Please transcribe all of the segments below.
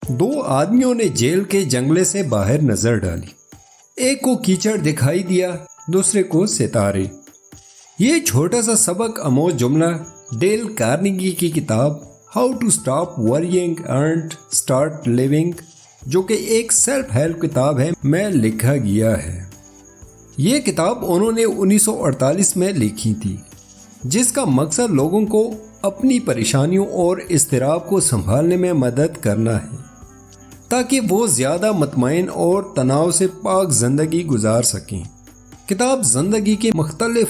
दो आदमियों ने जेल के जंगले से बाहर नजर डाली। एक को कीचड़ दिखाई दिया, दूसरे को सितारे। ये छोटा सा सबक आमोज जुमला डेल कार्नेगी की किताब how to stop worrying and start living, जो कि एक सेल्फ हेल्प किताब है, में लिखा गया है। ये किताब उन्होंने 1948 में लिखी थी, जिसका मकसद लोगों को अपनी परेशानियों और इस्तिराब को संभालने में मदद करना है, ताकि वो ज़्यादा मुतमईन और तनाव से पाक ज़िंदगी गुजार सकें। किताब ज़िंदगी के मुख्तलिफ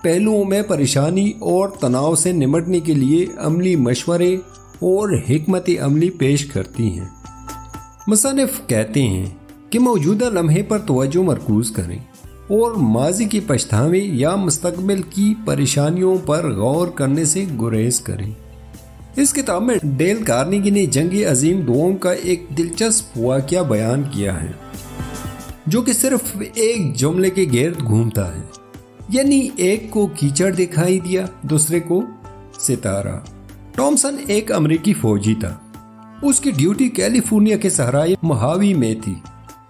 पहलुओं में परेशानी और तनाव से निपटने के लिए अमली मशवरे और हिकमत अमली पेश करती हैं। मुसन्निफ कहते हैं कि मौजूदा लम्हे पर तवज्जो मरकूज़ करें और माजी की पछतावे या मुस्तकबिल की परेशानियों पर गौर करने से गुरेज करें। इस किताब में डेल कार्नेगी ने जंगी अजीम दोम का एक दिलचस्प वाक़या बयान किया है, जो कि सिर्फ एक जुमले के गिर्द घूमता है, यानी एक को कीचड़ दिखाई दिया, दूसरे को सितारा। टॉमसन एक अमेरिकी फौजी था। उसकी ड्यूटी कैलिफोर्निया के सहराए मोहावे में थी।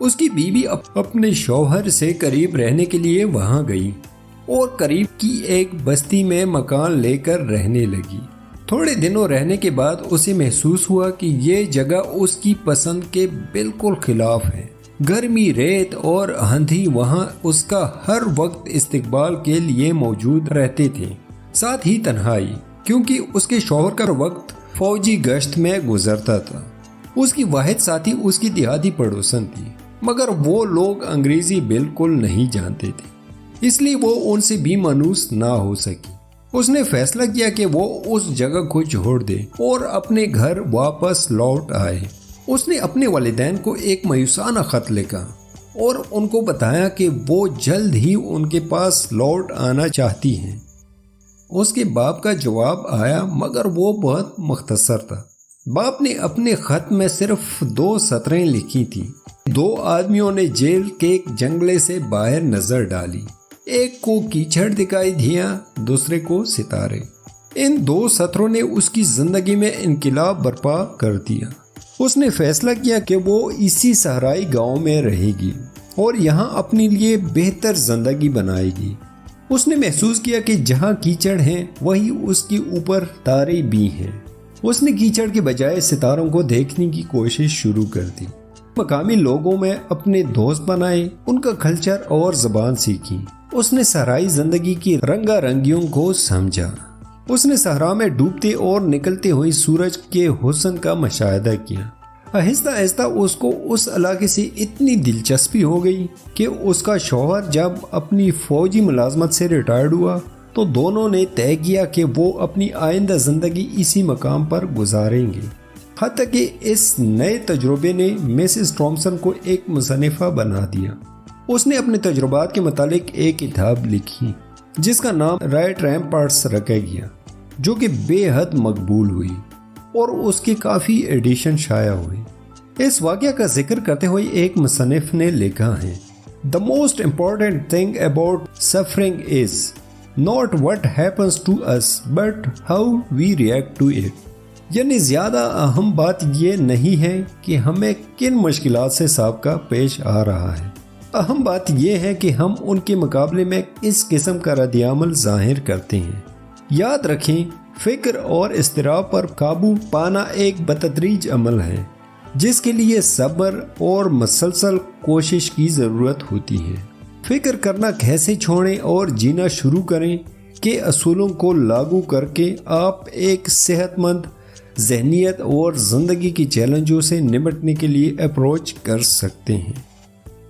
उसकी बीवी अपने शौहर से करीब रहने के लिए वहां गई और करीब की एक बस्ती में मकान लेकर रहने लगी। थोड़े दिनों रहने के बाद उसे महसूस हुआ कि ये जगह उसकी पसंद के बिल्कुल खिलाफ है। गर्मी, रेत और आंधी वहां उसका हर वक्त इस्तकबाल के लिए मौजूद रहते थे। साथ ही तन्हाई, क्योंकि उसके शौहर का वक्त फौजी गश्त में गुजरता था। उसकी वाहिद साथी उसकी देहाती पड़ोसन थी, मगर वो लोग अंग्रेजी बिल्कुल नहीं जानते थे, इसलिए वो उनसे भी मानूस ना हो सकी। उसने फैसला किया कि वो उस जगह को छोड़ दे और अपने घर वापस लौट आए। उसने अपने वालिदैन को एक मायूसाना खत लिखा और उनको बताया कि वो जल्द ही उनके पास लौट आना चाहती हैं। उसके बाप का जवाब आया, मगर वो बहुत मुख्तसर था। बाप ने अपने खत में सिर्फ 2 सतरें लिखी थी। दो आदमियों ने जेल के जंगले से बाहर नजर डाली। एक को कीचड़ दिखाई दिया, दूसरे को सितारे। इन 2 सत्रों ने उसकी जिंदगी में इनकलाब बर्पा कर दिया। उसने फैसला किया कि वो इसी सहराई गांव में रहेगी और यहाँ अपने लिए बेहतर जिंदगी बनाएगी। उसने महसूस किया कि जहाँ कीचड़ है वही उसके ऊपर तारे भी हैं। उसने कीचड़ के बजाय सितारों को देखने की कोशिश शुरू कर दी। मकामी लोगों में अपने दोस्त बनाए, उनका कल्चर और ज़बान सीखी। उसने सहराई जिंदगी की रंगारंगियों को समझा। उसने सहरा में डूबते और निकलते हुए सूरज के हुस्न का मुशाहिदा किया। आहिस्ता आहिस्ता उसको उस इलाके से इतनी दिलचस्पी हो गई कि उसका शौहर जब अपनी फौजी मुलाजमत से रिटायर्ड हुआ तो दोनों ने तय किया कि वो अपनी आइंदा जिंदगी इसी मकाम पर गुजारेंगे। हत्ता कि इस नए तजुर्बे ने मिसेस टॉमसन को एक मुसन्निफा बना दिया। उसने अपने तजुर्बात के मुतालिक एक किताब लिखी जिसका नाम राइट रैम्पार्ट्स रखा गया, जो कि बेहद मकबूल हुई और उसके काफ़ी एडिशन शाया हुए। इस वाक़या का जिक्र करते हुए एक मुसन्निफ ने लिखा है, the most important thing about suffering is not what happens to us but how we react to it. यानी ज़्यादा अहम बात यह नहीं है कि हमें किन मुश्किलात से साबका पेश आ रहा है, अहम बात यह है कि हम उनके मुकाबले में इस किस्म का रद्द-ए-अमल ज़ाहिर करते हैं। याद रखें, फ़िक्र और इस्तिराब पर काबू पाना एक बतदरीज अमल है, जिसके लिए सब्र और मुसलसल कोशिश की ज़रूरत होती है। फ़िक्र करना कैसे छोड़ें और जीना शुरू करें के असूलों को लागू करके आप एक सेहतमंद ज़हनियत और ज़िंदगी की चैलेंजों से निपटने के लिए अप्रोच कर सकते हैं।